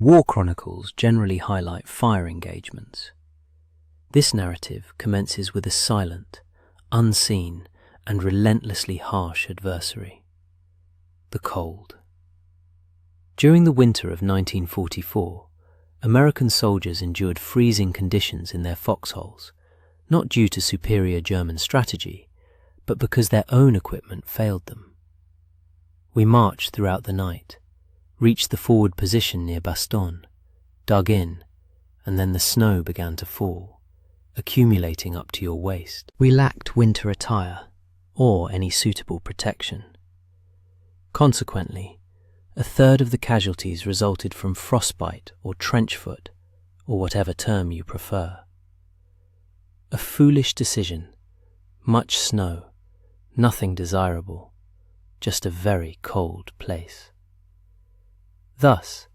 War chronicles generally highlight fire engagements. This narrative commences with a silent, unseen, and relentlessly harsh adversary: the cold. During the winter of 1944, American soldiers endured freezing conditions in their foxholes, not due to superior German strategy, but because their own equipment failed them. We marched throughout the night, reached the forward position near Bastogne, dug in, and then the snow began to fall, accumulating up to your waist. We lacked winter attire or any suitable protection. Consequently, a third of the casualties resulted from frostbite or trench foot, or whatever term you prefer. A foolish decision, much snow, nothing desirable, just a very cold place. Thus,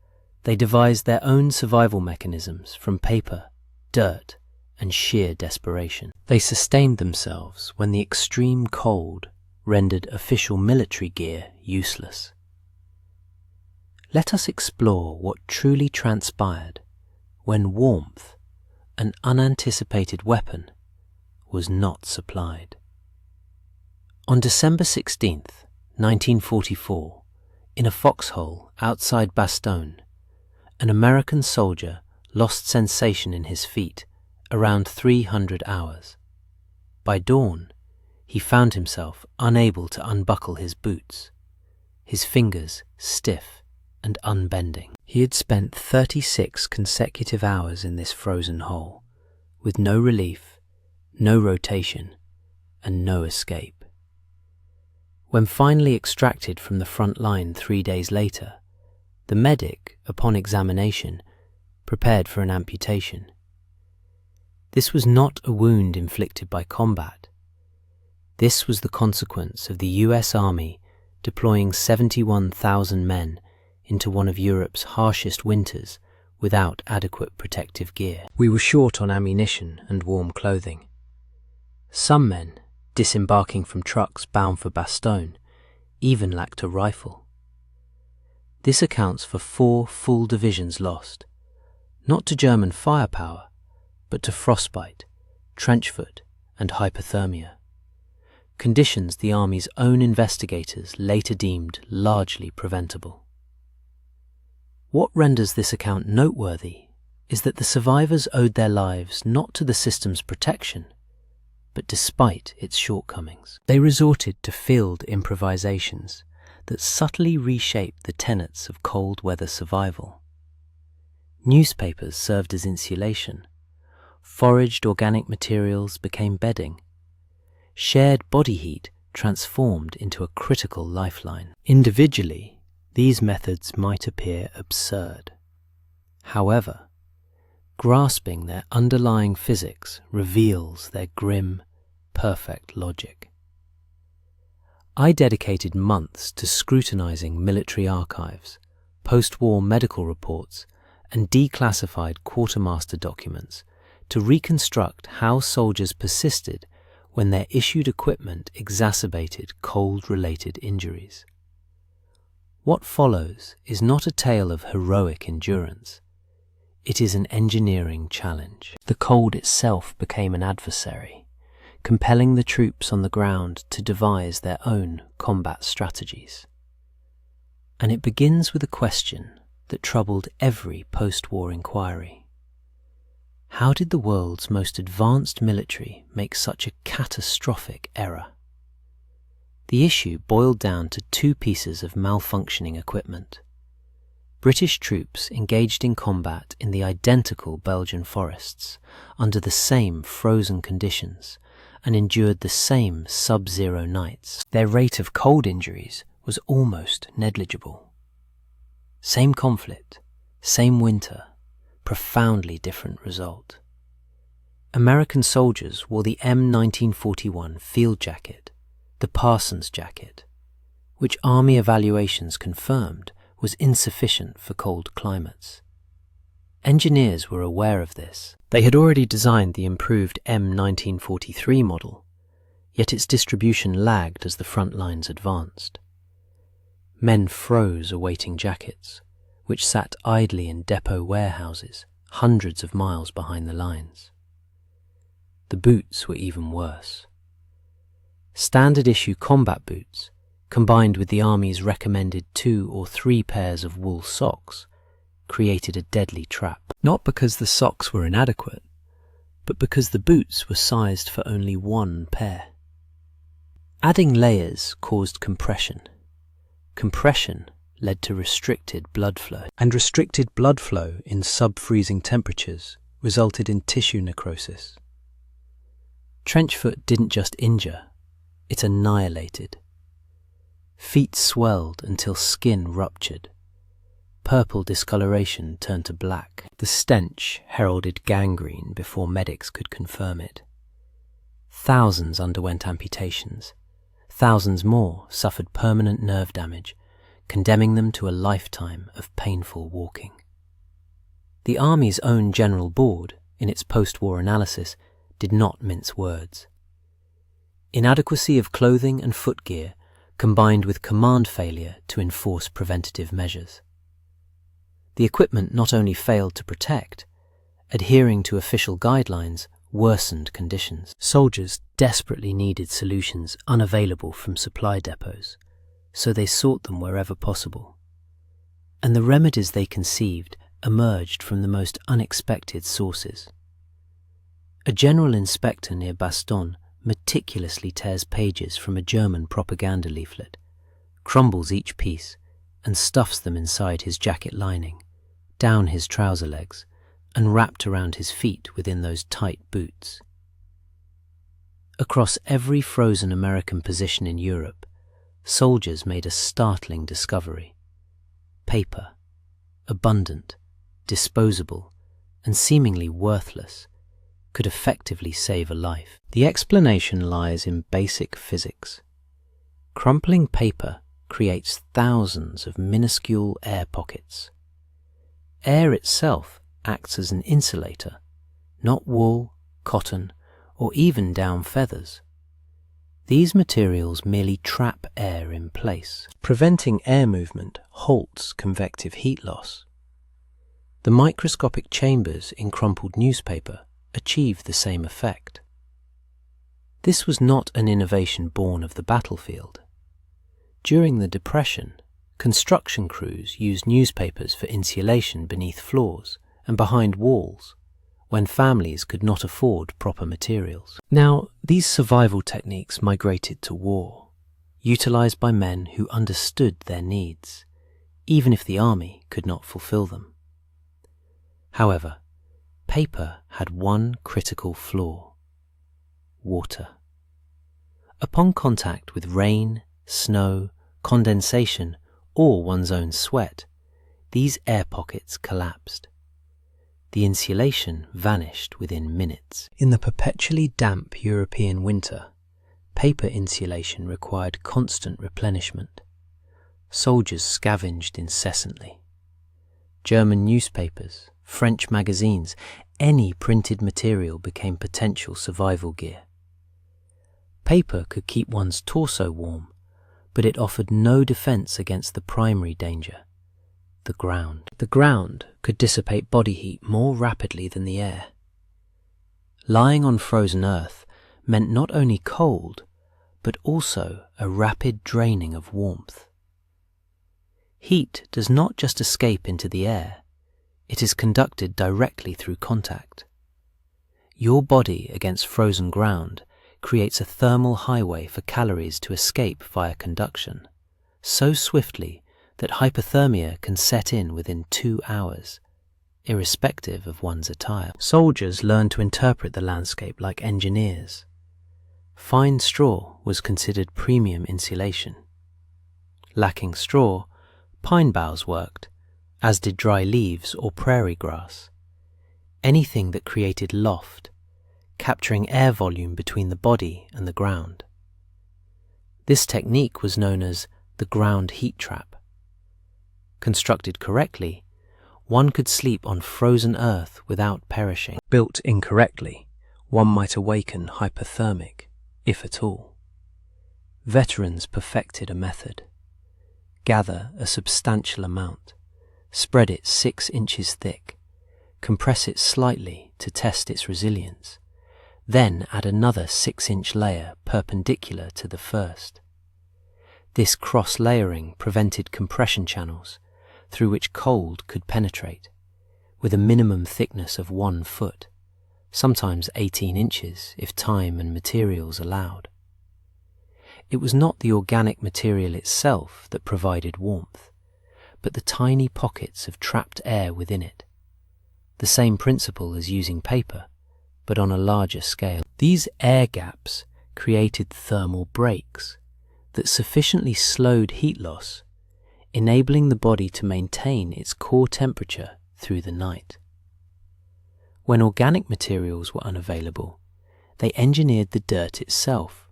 they devised their own survival mechanisms from paper, dirt, and sheer desperation. They sustained themselves when the extreme cold rendered official military gear useless. Let us explore what truly transpired when warmth, an unanticipated weapon, was not supplied. On December 16th, 1944, in a foxhole outside Bastogne, an American soldier lost sensation in his feet around 300 hours. By dawn, he found himself unable to unbuckle his boots, his fingers stiff and unbending. He had spent 36 consecutive hours in this frozen hole, with no relief, no rotation, and no escape. When finally extracted from the front line 3 days later, the medic, upon examination, prepared for an amputation. This was not a wound inflicted by combat. This was the consequence of the US Army deploying 71,000 men into one of Europe's harshest winters without adequate protective gear. We were short on ammunition and warm clothing. Some men, disembarking from trucks bound for Bastogne, even lacked a rifle. This accounts for 4 full divisions lost, not to German firepower, but to frostbite, trench foot, and hypothermia, conditions the Army's own investigators later deemed largely preventable. What renders this account noteworthy is that the survivors owed their lives not to the system's protection, but despite its shortcomings. They resorted to field improvisations that subtly reshaped the tenets of cold weather survival. Newspapers served as insulation, foraged organic materials became bedding, shared body heat transformed into a critical lifeline. Individually, these methods might appear absurd. However, grasping their underlying physics reveals their grim, perfect logic. I dedicated months to scrutinizing military archives, post-war medical reports, and declassified quartermaster documents to reconstruct how soldiers persisted when their issued equipment exacerbated cold-related injuries. What follows is not a tale of heroic endurance. It is an engineering challenge. The cold itself became an adversary, compelling the troops on the ground to devise their own combat strategies. And it begins with a question that troubled every post-war inquiry. How did the world's most advanced military make such a catastrophic error? The issue boiled down to 2 pieces of malfunctioning equipment. British troops engaged in combat in the identical Belgian forests under the same frozen conditions and endured the same sub-zero nights. Their rate of cold injuries was almost negligible. Same conflict, same winter, profoundly different result. American soldiers wore the M1941 field jacket, the Parsons jacket, which Army evaluations confirmed was insufficient for cold climates. Engineers were aware of this. They had already designed the improved M1943 model, yet its distribution lagged as the front lines advanced. Men froze awaiting jackets, which sat idly in depot warehouses hundreds of miles behind the lines. The boots were even worse. Standard-issue combat boots, combined with the Army's recommended 2 or 3 pairs of wool socks, created a deadly trap. Not because the socks were inadequate, but because the boots were sized for only 1 pair. Adding layers caused compression. Compression led to restricted blood flow. And restricted blood flow in sub-freezing temperatures resulted in tissue necrosis. Trenchfoot didn't just injure, it annihilated. Feet swelled until skin ruptured. Purple discoloration turned to black. The stench heralded gangrene before medics could confirm it. Thousands underwent amputations. Thousands more suffered permanent nerve damage, condemning them to a lifetime of painful walking. The Army's own General Board, in its post-war analysis, did not mince words. Inadequacy of clothing and footgear combined with command failure to enforce preventative measures. The equipment not only failed to protect, adhering to official guidelines worsened conditions. Soldiers desperately needed solutions unavailable from supply depots, so they sought them wherever possible. And the remedies they conceived emerged from the most unexpected sources. A general inspector near Bastogne meticulously tears pages from a German propaganda leaflet, crumbles each piece, and stuffs them inside his jacket lining, down his trouser legs, and wrapped around his feet within those tight boots. Across every frozen American position in Europe, soldiers made a startling discovery. Paper, abundant, disposable, and seemingly worthless, could effectively save a life. The explanation lies in basic physics. Crumpling paper creates thousands of minuscule air pockets. Air itself acts as an insulator, not wool, cotton, or even down feathers. These materials merely trap air in place. Preventing air movement halts convective heat loss. The microscopic chambers in crumpled newspaper achieve the same effect. This was not an innovation born of the battlefield. During the Depression, construction crews used newspapers for insulation beneath floors and behind walls when families could not afford proper materials. Now, these survival techniques migrated to war, utilized by men who understood their needs, even if the army could not fulfill them. However, paper had one critical flaw: water. Upon contact with rain, snow, condensation, or one's own sweat, these air pockets collapsed. The insulation vanished within minutes. In the perpetually damp European winter, paper insulation required constant replenishment. Soldiers scavenged incessantly. German newspapers, French magazines, any printed material became potential survival gear. Paper could keep one's torso warm, but it offered no defense against the primary danger: the ground. The ground could dissipate body heat more rapidly than the air. Lying on frozen earth meant not only cold, but also a rapid draining of warmth. Heat does not just escape into the air, it is conducted directly through contact. Your body against frozen ground creates a thermal highway for calories to escape via conduction, so swiftly that hypothermia can set in within 2 hours, irrespective of one's attire. Soldiers learned to interpret the landscape like engineers. Fine straw was considered premium insulation. Lacking straw, pine boughs worked, as did dry leaves or prairie grass. Anything that created loft, capturing air volume between the body and the ground. This technique was known as the ground heat trap. Constructed correctly, one could sleep on frozen earth without perishing. Built incorrectly, one might awaken hypothermic, if at all. Veterans perfected a method. Gather a substantial amount, spread it 6 inches thick, compress it slightly to test its resilience, then add another 6-inch layer perpendicular to the first. This cross-layering prevented compression channels through which cold could penetrate, with a minimum thickness of 1 foot, sometimes 18 inches if time and materials allowed. It was not the organic material itself that provided warmth, but the tiny pockets of trapped air within it. The same principle as using paper, but on a larger scale. These air gaps created thermal breaks that sufficiently slowed heat loss, enabling the body to maintain its core temperature through the night. When organic materials were unavailable, they engineered the dirt itself,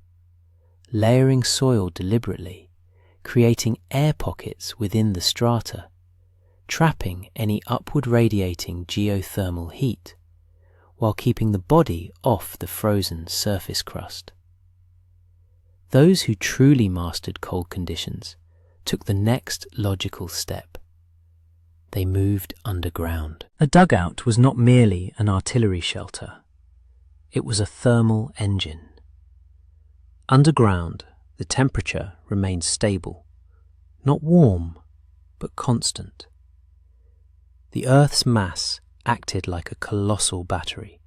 layering soil deliberately, creating air pockets within the strata, trapping any upward radiating geothermal heat, while keeping the body off the frozen surface crust. Those who truly mastered cold conditions took the next logical step. They moved underground. A dugout was not merely an artillery shelter. It was a thermal engine. Underground, the temperature remained stable, not warm, but constant. The Earth's mass acted like a colossal battery,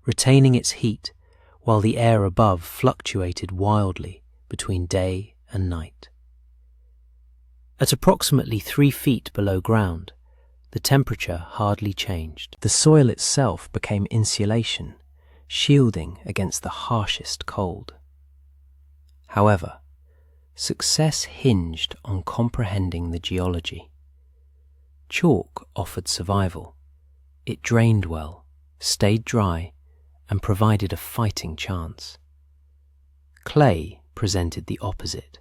retaining its heat while the air above fluctuated wildly between day and night. At approximately 3 feet below ground, the temperature hardly changed. The soil itself became insulation, shielding against the harshest cold. However, success hinged on comprehending the geology. Chalk offered survival. It drained well, stayed dry, and provided a fighting chance. Clay presented the opposite.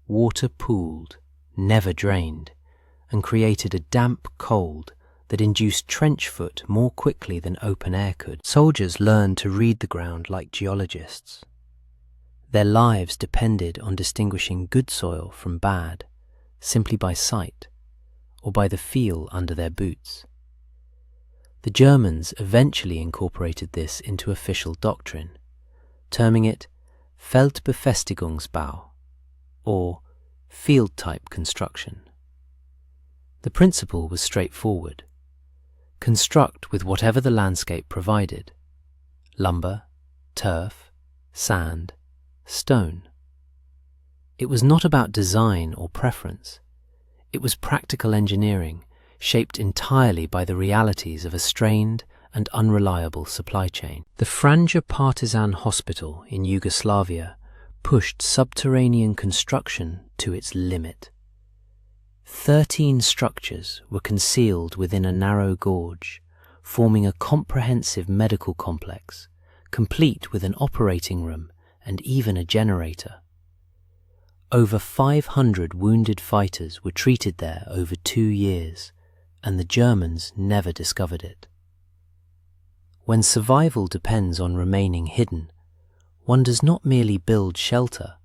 Water pooled, never drained, and created a damp cold that induced trench foot more quickly than open air could. Soldiers learned to read the ground like geologists. Their lives depended on distinguishing good soil from bad, simply by sight, or by the feel under their boots. The Germans eventually incorporated this into official doctrine, terming it Feldbefestigungsbau, or field-type construction. The principle was straightforward. Construct with whatever the landscape provided: lumber, turf, sand, stone. It was not about design or preference. It was practical engineering, shaped entirely by the realities of a strained and unreliable supply chain. The Franja Partisan Hospital in Yugoslavia pushed subterranean construction to its limit. 13 structures were concealed within a narrow gorge, forming a comprehensive medical complex, complete with an operating room and even a generator. Over 500 wounded fighters were treated there over 2 years, and the Germans never discovered it. When survival depends on remaining hidden, one does not merely build shelter.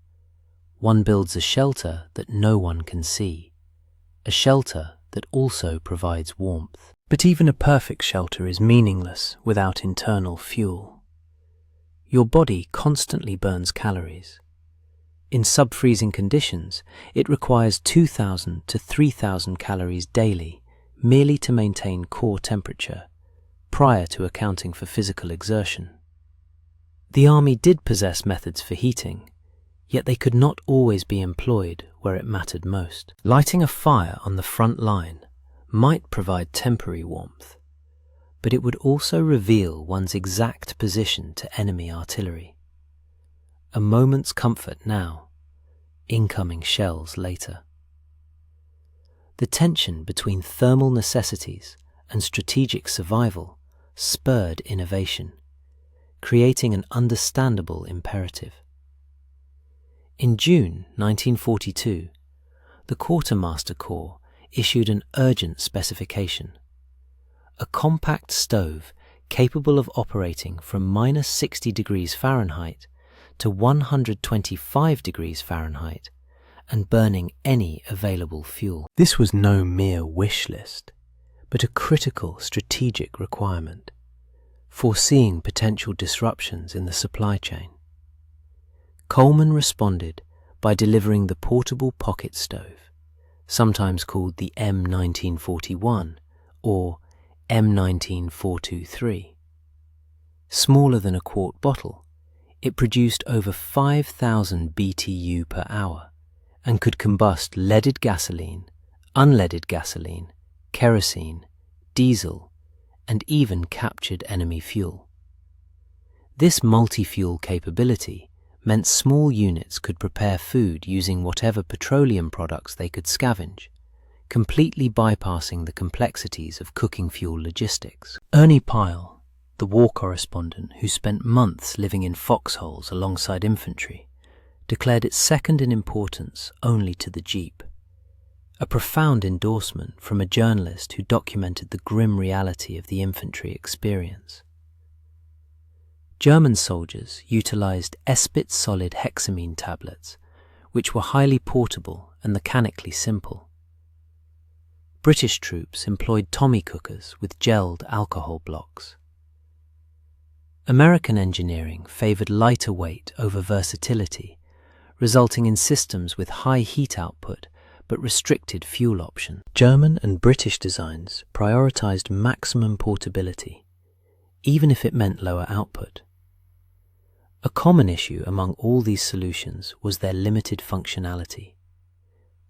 One builds a shelter that no one can see, a shelter that also provides warmth. But even a perfect shelter is meaningless without internal fuel. Your body constantly burns calories. In sub-freezing conditions, it requires 2,000 to 3,000 calories daily merely to maintain core temperature, prior to accounting for physical exertion. The army did possess methods for heating, yet they could not always be employed where it mattered most. Lighting a fire on the front line might provide temporary warmth, but it would also reveal one's exact position to enemy artillery. A moment's comfort now, incoming shells later. The tension between thermal necessities and strategic survival spurred innovation, creating an understandable imperative. In June 1942, the Quartermaster Corps issued an urgent specification: a compact stove capable of operating from -60 degrees Fahrenheit to 125 degrees Fahrenheit and burning any available fuel. This was no mere wish list, but a critical strategic requirement, foreseeing potential disruptions in the supply chain. Coleman responded by delivering the portable pocket stove, sometimes called the M1941 or M19423. Smaller than a quart bottle, it produced over 5,000 BTU per hour and could combust leaded gasoline, unleaded gasoline, kerosene, diesel, and even captured enemy fuel. This multi-fuel capability meant small units could prepare food using whatever petroleum products they could scavenge, completely bypassing the complexities of cooking fuel logistics. Ernie Pyle, the war correspondent who spent months living in foxholes alongside infantry, declared it second in importance only to the Jeep, a profound endorsement from a journalist who documented the grim reality of the infantry experience. German soldiers utilized Espit solid hexamine tablets, which were highly portable and mechanically simple. British troops employed Tommy cookers with gelled alcohol blocks. American engineering favored lighter weight over versatility, resulting in systems with high heat output but restricted fuel options. German and British designs prioritized maximum portability, even if it meant lower output. A common issue among all these solutions was their limited functionality.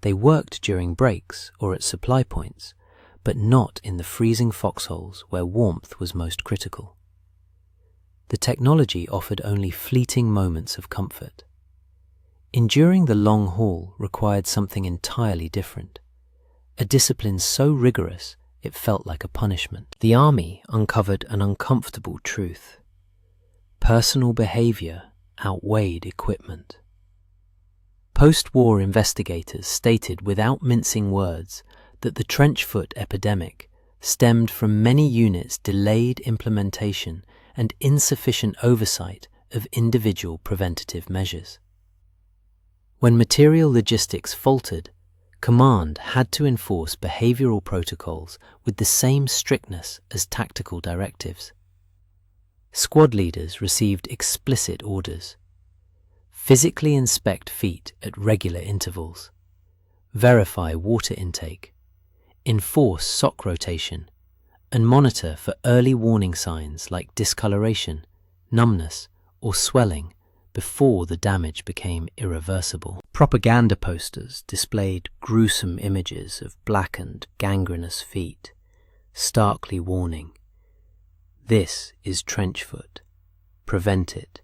They worked during breaks or at supply points, but not in the freezing foxholes where warmth was most critical. The technology offered only fleeting moments of comfort. Enduring the long haul required something entirely different, a discipline so rigorous it felt like a punishment. The army uncovered an uncomfortable truth. Personal behavior outweighed equipment. Post-war investigators stated without mincing words that the trench foot epidemic stemmed from many units' delayed implementation and insufficient oversight of individual preventative measures. When material logistics faltered, command had to enforce behavioral protocols with the same strictness as tactical directives. Squad leaders received explicit orders: physically inspect feet at regular intervals, verify water intake, enforce sock rotation, and monitor for early warning signs like discoloration, numbness, or swelling before the damage became irreversible. Propaganda posters displayed gruesome images of blackened, gangrenous feet, starkly warning, "This is trench foot. Prevent it.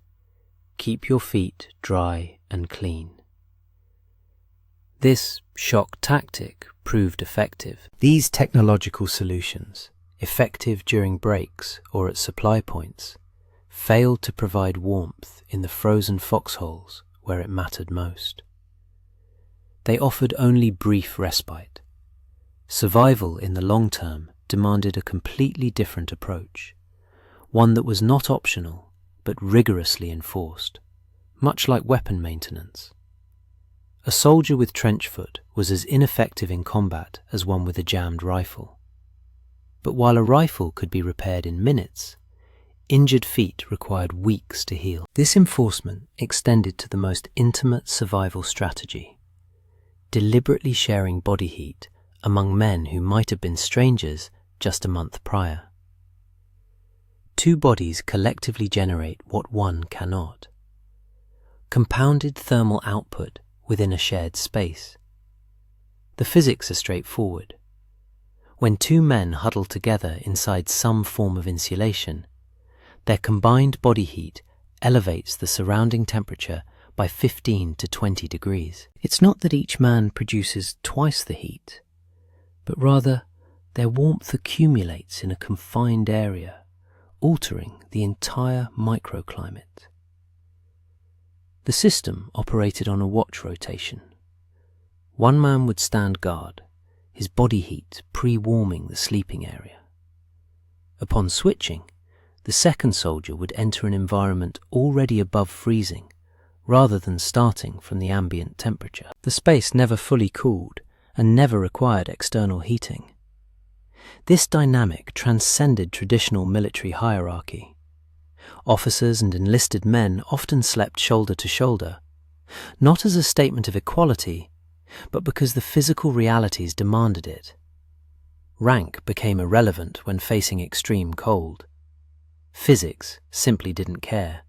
Keep your feet dry and clean." This shock tactic proved effective. These technological solutions, effective during breaks or at supply points, failed to provide warmth in the frozen foxholes where it mattered most. They offered only brief respite. Survival in the long term demanded a completely different approach, one that was not optional but rigorously enforced, much like weapon maintenance. A soldier with trench foot was as ineffective in combat as one with a jammed rifle. But while a rifle could be repaired in minutes, injured feet required weeks to heal. This enforcement extended to the most intimate survival strategy, deliberately sharing body heat among men who might have been strangers just a month prior. Two bodies collectively generate what one cannot: compounded thermal output within a shared space. The physics are straightforward. When two men huddle together inside some form of insulation, their combined body heat elevates the surrounding temperature by 15 to 20 degrees. It's not that each man produces twice the heat, but rather their warmth accumulates in a confined area, altering the entire microclimate. The system operated on a watch rotation. One man would stand guard, his body heat pre-warming the sleeping area. Upon switching, the second soldier would enter an environment already above freezing, rather than starting from the ambient temperature. The space never fully cooled and never required external heating. This dynamic transcended traditional military hierarchy. Officers and enlisted men often slept shoulder to shoulder, not as a statement of equality, but because the physical realities demanded it. Rank became irrelevant when facing extreme cold. Physics simply didn't care.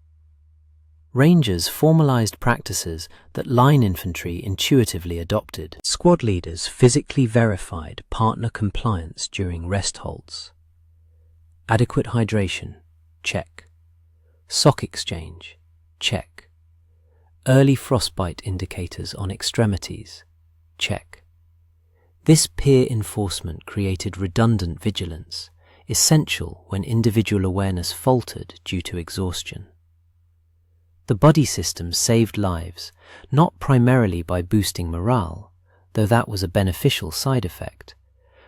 Rangers formalized practices that line infantry intuitively adopted. Squad leaders physically verified partner compliance during rest holds. Adequate hydration, check. Sock exchange, check. Early frostbite indicators on extremities, check. This peer enforcement created redundant vigilance, essential when individual awareness faltered due to exhaustion. The buddy system saved lives, not primarily by boosting morale, though that was a beneficial side effect,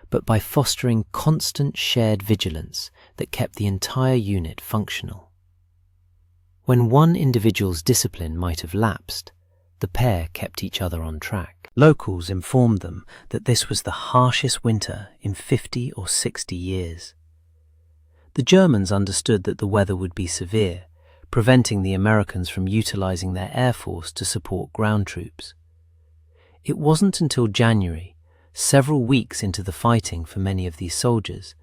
but by fostering constant shared vigilance that kept the entire unit functional. When one individual's discipline might have lapsed, the pair kept each other on track. Locals informed them that this was the harshest winter in 50 or 60 years. The Germans understood that the weather would be severe, preventing the Americans from utilizing their air force to support ground troops. It wasn't until January, several weeks into the fighting for many of these soldiers,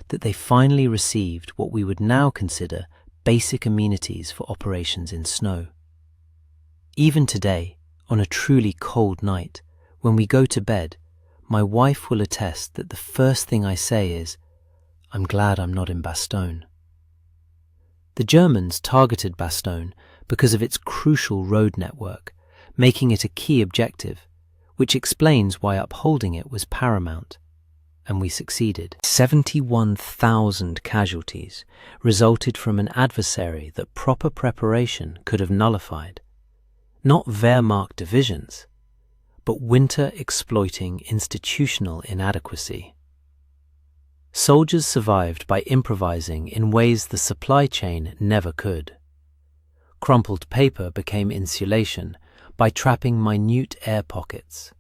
that they finally received what we would now consider basic amenities for operations in snow. Even today, on a truly cold night, when we go to bed, my wife will attest that the first thing I say is, "I'm glad I'm not in Bastogne." The Germans targeted Bastogne because of its crucial road network, making it a key objective, which explains why upholding it was paramount. And we succeeded. 71,000 casualties resulted from an adversary that proper preparation could have nullified. Not Wehrmacht divisions, but winter-exploiting institutional inadequacy. Soldiers survived by improvising in ways the supply chain never could. Crumpled paper became insulation by trapping minute air pockets.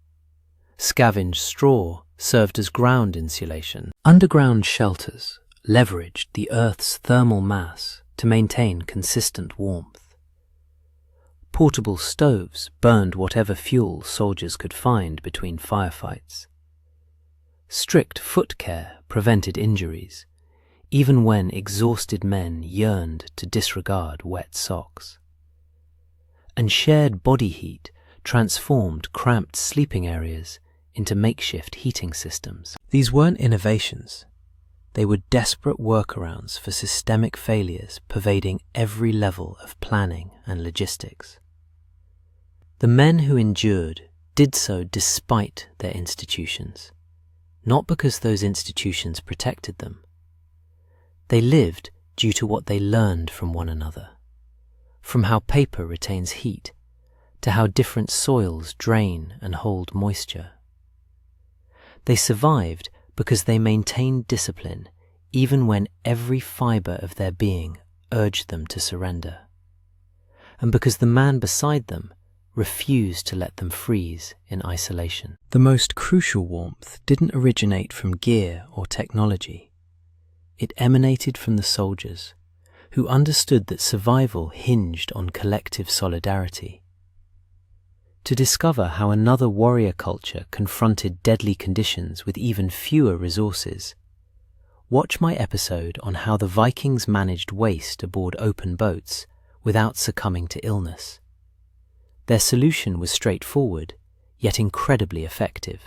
Scavenged straw served as ground insulation. Underground shelters leveraged the Earth's thermal mass to maintain consistent warmth. Portable stoves burned whatever fuel soldiers could find between firefights. Strict foot care prevented injuries, even when exhausted men yearned to disregard wet socks. And shared body heat transformed cramped sleeping areas into makeshift heating systems. These weren't innovations. They were desperate workarounds for systemic failures pervading every level of planning and logistics. The men who endured did so despite their institutions, not because those institutions protected them. They lived due to what they learned from one another, from how paper retains heat to how different soils drain and hold moisture. They survived because they maintained discipline even when every fiber of their being urged them to surrender, and because the man beside them refused to let them freeze in isolation. The most crucial warmth didn't originate from gear or technology. It emanated from the soldiers, who understood that survival hinged on collective solidarity. To discover how another warrior culture confronted deadly conditions with even fewer resources, watch my episode on how the Vikings managed waste aboard open boats without succumbing to illness. Their solution was straightforward, yet incredibly effective.